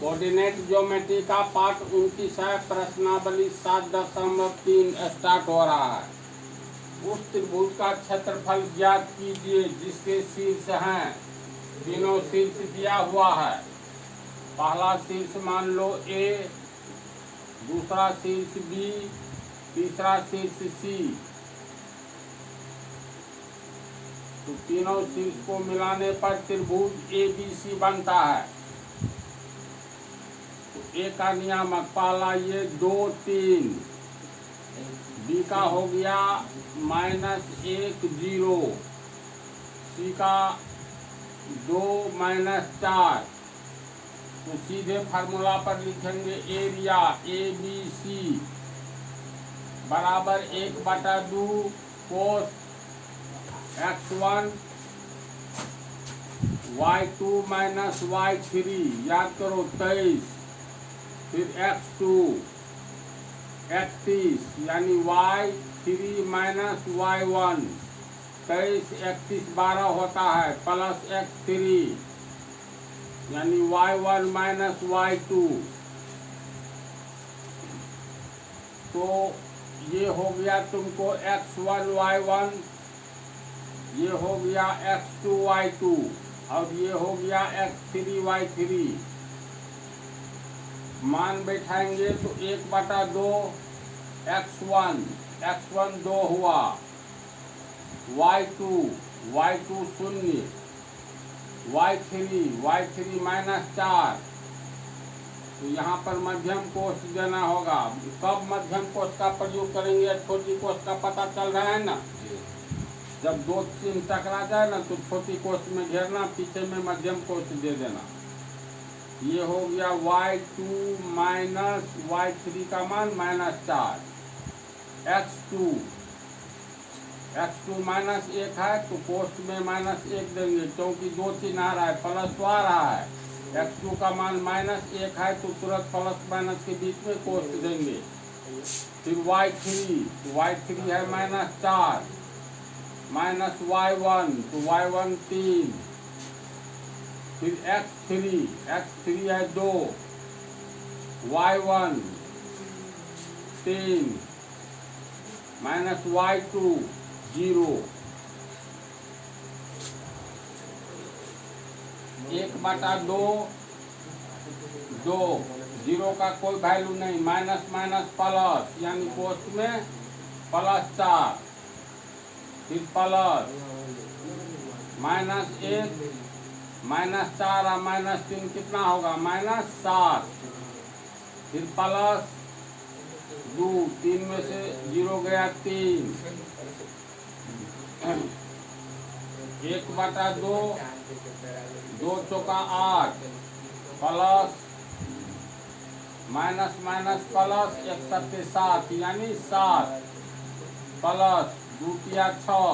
Coordinate geometry का पाठ 29 है। प्रश्नावली 7.3 स्टार्ट हो रहा है। उस त्रिभुज का क्षेत्रफल ज्ञात कीजिए जिसके शीर्ष हैं। तीनों शीर्ष दिया हुआ है। पहला शीर्ष मान लो ए, दूसरा शीर्ष बी, तीसरा शीर्ष सी। तो तीनों शीर्ष को मिलाने पर त्रिभुज ABC बनता है। तो ए का नियामक पहला ये 2 3, बी का हो गया -1 0, सी का 2 -4। तो सीधे फार्मूला पर लिखेंगे एरिया ABC बराबर 1/2 कोस x1 y2 -y3, याद करो 23, फिर x2 31 यानी y3 -y1, 23 31 12 होता है, प्लस x3 यानी y1 -y2। तो ये हो गया तुमको x1 y1, ये हो गया x2 y2 और ये हो गया x3 y3। मान बैठाएंगे तो 1/2 x1 2 हुआ, y2 0, y3 -4। तो यहाँ पर मध्यम कोष देना होगा। कब मध्यम कोष का प्रयोग करेंगे? छोटी कोष का पता चल रहा है ना। जब 2 3 टकरा जाए ना तो छोटी कोष में घेरना, पीछे में मध्यम कोष दे देना। ये हो गया y2 -y3 का मान -4, x2 -1 है तो कोष में -1 देंगे क्योंकि 2 3 आ रहा है, प्लस तो आ रहा है। x2 का मान -1 है तो तुरंत प्लस माइनस के बीच में कोष देंगे। फिर y3 है -4, -y1 तो y1 3, फिर x3 है 2, y1 3, -y2 0। 1/2 2, 0 का कोई वैल्यू नहीं, माइनस प्लस यानी कोष्ठ में +4, फिर प्लस -1 -4 और -3 कितना होगा? -7, फिर प्लस 2, 3 में से 0 गया 3, 1/2 2 चौका 8, प्लस माइनस प्लस 1 7 7 यानी 7, प्लस 2 किया 6,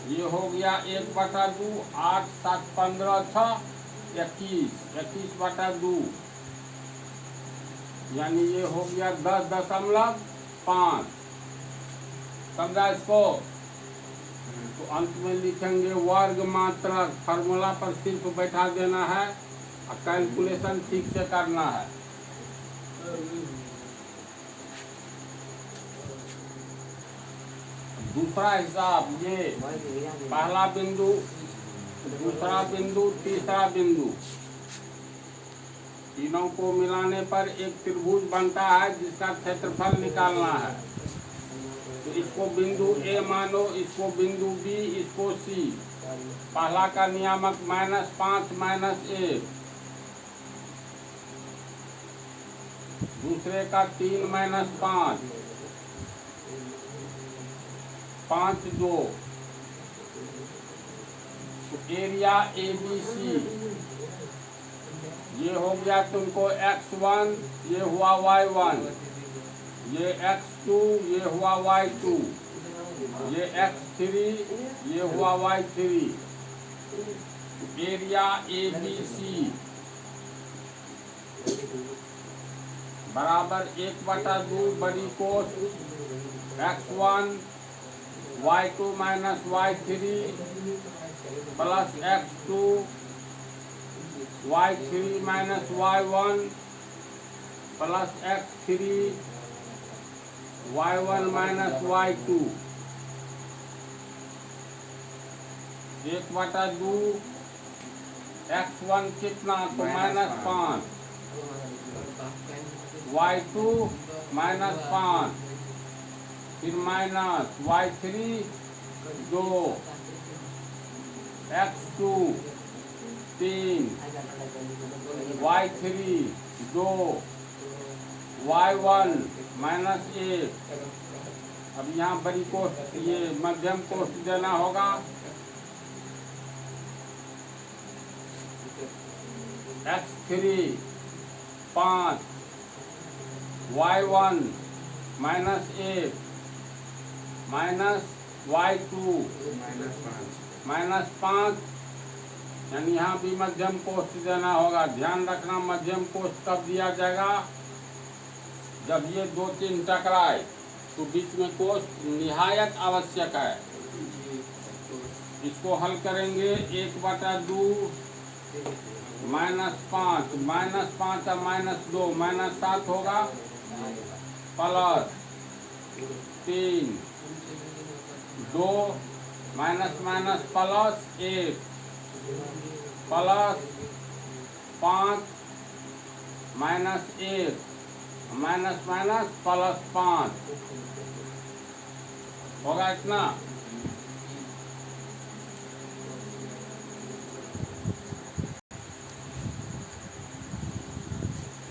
ये हो गया 1/2, 8 7 15 6 21/2 यानी ये हो गया 10.5। समझा इसको? तो अंत में लिखेंगे वर्ग मात्रक। फार्मूला पर सिर्फ बैठा देना है और कैलकुलेशन ठीक से करना है। दूसरा हिसाब, ये पहला बिंदु, दूसरा बिंदु, तीसरा बिंदु, तीनों को मिलाने पर एक त्रिभुज बनता है जिसका क्षेत्रफल निकालना है। तो इसको बिंदु ए मानो, इसको बिंदु बी, इसको सी। पहला का नियामक -5 -1, दूसरे का 3 -5 5 2। तो एरिया ABC ये हो गया तुमको x1, ये हुआ y1, ये x2, ये हुआ y2, ये x3, ये हुआ y3। एरिया ABC बराबर 1/2 बड़ी कोष x1 y2 -y3 plus x2 y3 minus y1 plus x3 y1 minus y2 1/2 x1 कितना तो -5 y2 -5 फिर minus y3 2 x2 3 y3 2 y1 -1। अब यहाँ बड़ी कोष्ठ ये मध्यम कोष्ठ देना होगा। x3 5 y1 -1 माइनस y2 -5, यानी यहाँ भी मध्यम कोष्ठ देना होगा। ध्यान रखना मध्यम कोष्ठ कब दिया जाएगा, जब ये दो चिन्ह टकराए तो बीच में कोष्ठ निहायत आवश्यक है। इसको हल करेंगे 1/2 -5 -5 -2 -7 होगा plus 3 2 minus plus 1 plus 5 -1 plus 5 होगा इतना।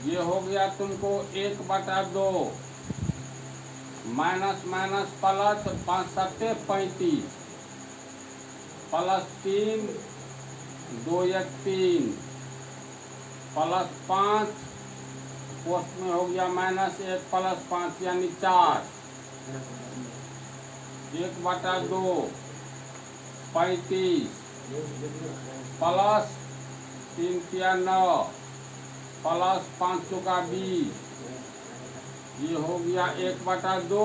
ये हो गया तुमको 1/2 माइनस प्लस 5 7 35 प्लस 3 2 1 3 प्लस 5 कोष्ठ में हो गया -1 प्लस 5 यानी 4 1/2 35 प्लस 3 किया 9 प्लस 5 चौका 20, ये हो गया 1/2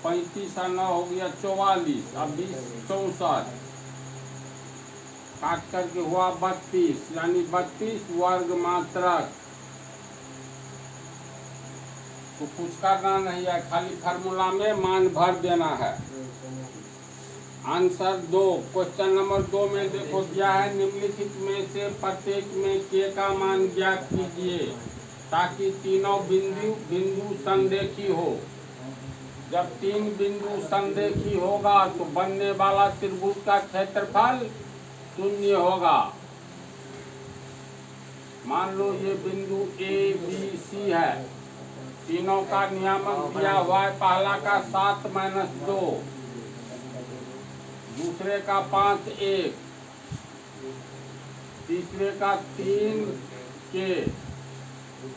35 और 9 हो गया 44, अब 20 64 काट करके हुआ 32 यानी 32 वर्ग मात्रक। तो कुछ करना नहीं है, खाली फार्मूला में मान भर देना है। आंसर 2 क्वेश्चन नंबर 2 में देखो क्या है, निम्नलिखित में से प्रत्येक में k का मान ज्ञात कीजिए ताकि तीनों बिंदु संरेखी हो। जब 3 बिंदु संरेखी होगा तो बनने वाला त्रिभुज का क्षेत्रफल 0 होगा। मान लो ये बिंदु A B C है, तीनों का नियामक दिया हुआ है, पहला का 7 - 2, दूसरे का 5 1, तीसरे का 3 के।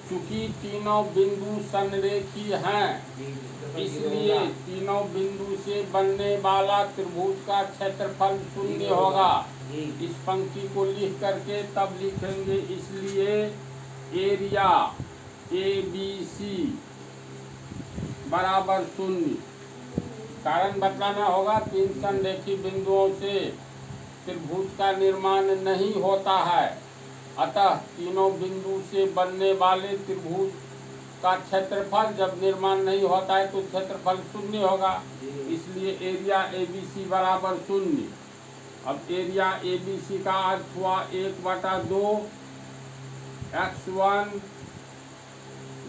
चूंकि तीनों बिंदु संरेखी हैं इसलिए तीनों बिंदु से बनने वाला त्रिभुज का क्षेत्रफल 0 होगा। इस पंक्ति को लिख करके तब लिखेंगे, इसलिए एरिया ABC बराबर 0। कारण बतलाना होगा, 3 संरेखी बिंदुओं से त्रिभुज का निर्माण नहीं होता है, अतः तीनों बिंदु से बनने वाले त्रिभुज का क्षेत्रफल जब निर्माण नहीं होता है तो क्षेत्रफल 0 होगा, इसलिए एरिया ABC बराबर 0। अब एरिया ABC का अर्थ हुआ 1/2 x1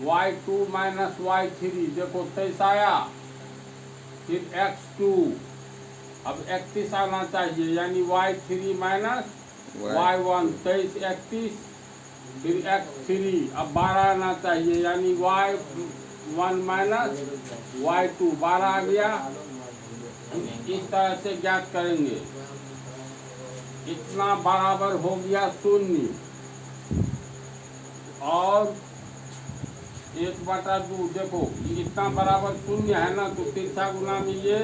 y2 माइनस y3, देखो 23 आया, फिर x2, अब 31 आना चाहिए यानी y3 माइनस y1 23 31, फिर x3 अब 12 आना चाहिए यानी y1 माइनस y2 12 आ गया। इस तरह से ज्ञात करेंगे, इतना बराबर हो गया 0 और 1/2, देखो इतना बराबर 0 है ना, तो तिरछा गुना में ये,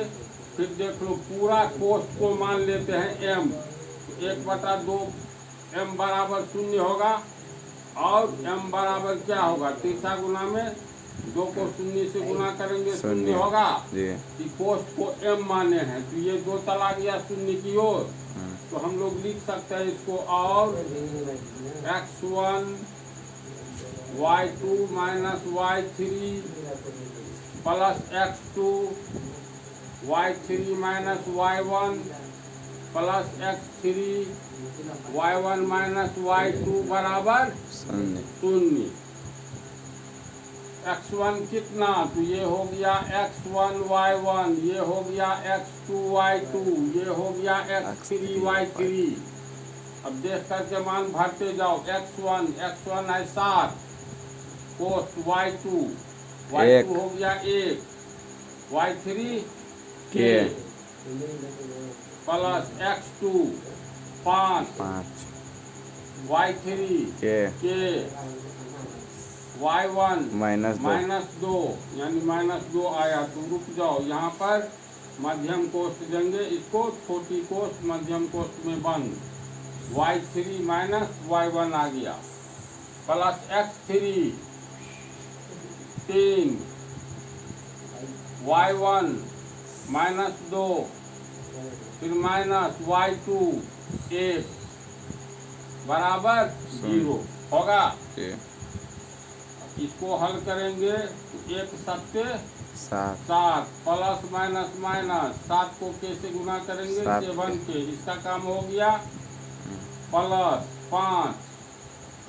फिर देख लो पूरा कोष्ठ को मान लेते हैं m, तो 1/2 m बराबर 0 होगा और m बराबर क्या होगा, तिरछा गुना में 2 को 0 से गुना करेंगे 0 होगा। कि कोष्ठ को m माने हैं तो ये 2 चला गया 0 की ओर, तो हम लोग लिख सकते हैं इसको, और x1 y2 minus y3 plus x2 y3 minus y1 plus x3 y1 minus y2 बराबर शून्य। x1 कितना, तो ये हो गया x1 y1, ये हो गया x2 y2, ये हो गया x3 y3। अब देख करके मान भरते जाओ। x1 है 7 कोस y2 हो गया 1, y3 के प्लस x2 5 y3 के y1 माइनस 2, यानी -2 आया। तो रुक जाओ, यहाँ पर मध्यम कोष्ठ देंगे, इसको छोटी कोष्ठ मध्यम कोष्ठ में बंद। y3 माइनस y1 आ गया, प्लस x3 3 y1 माइनस 2, फिर माइनस y2 1 बराबर 0 होगा। इसको हल करेंगे तो 1 सत्ते 7 प्लस माइनस 7 को कैसे गुना करेंगे, 7 के। इसका काम हो गया। प्लस 5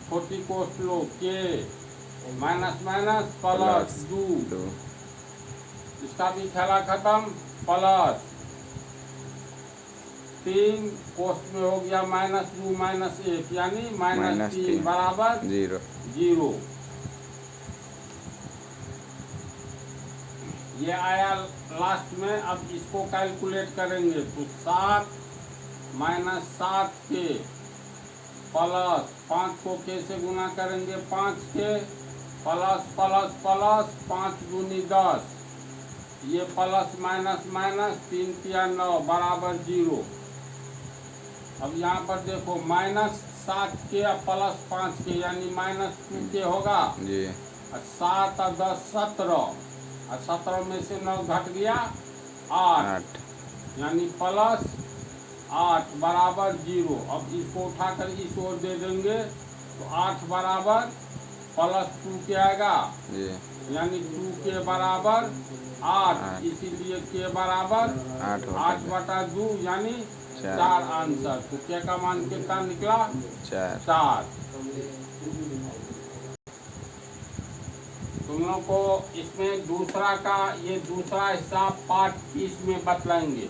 छोटी कोष्ठ लो के माइनस प्लस 2, इसका भी खेला खत्म। प्लस 3 कोष्ठ में हो गया -2 -1, यानी -3 बराबर 0। ये आया लास्ट में। अब इसको कैलकुलेट करेंगे तो 7 -7 के प्लस 5 को कैसे गुना करेंगे, 5 के प्लस प्लस प्लस 5 दूनी 10, ये प्लस माइनस 3 तिया 9 बराबर 0। अब यहाँ पर देखो -7 के प्लस 5 के यानी -2 के होगा। 7 और 10 17, और 17 में से 9 घट गया 8, यानी प्लस 8 बराबर 0। अब इसको उठाकर इस ओर दे देंगे तो 8 बराबर प्लस 2 के आएगा, यानी 2 के बराबर 8, इसीलिए के बराबर 8/2 यानी 4 आंसर। तो के का मान कितना निकला, 4। तुम लोग को इसमें दूसरा का ये दूसरा हिसाब पार्ट 30 में बतलाएंगे।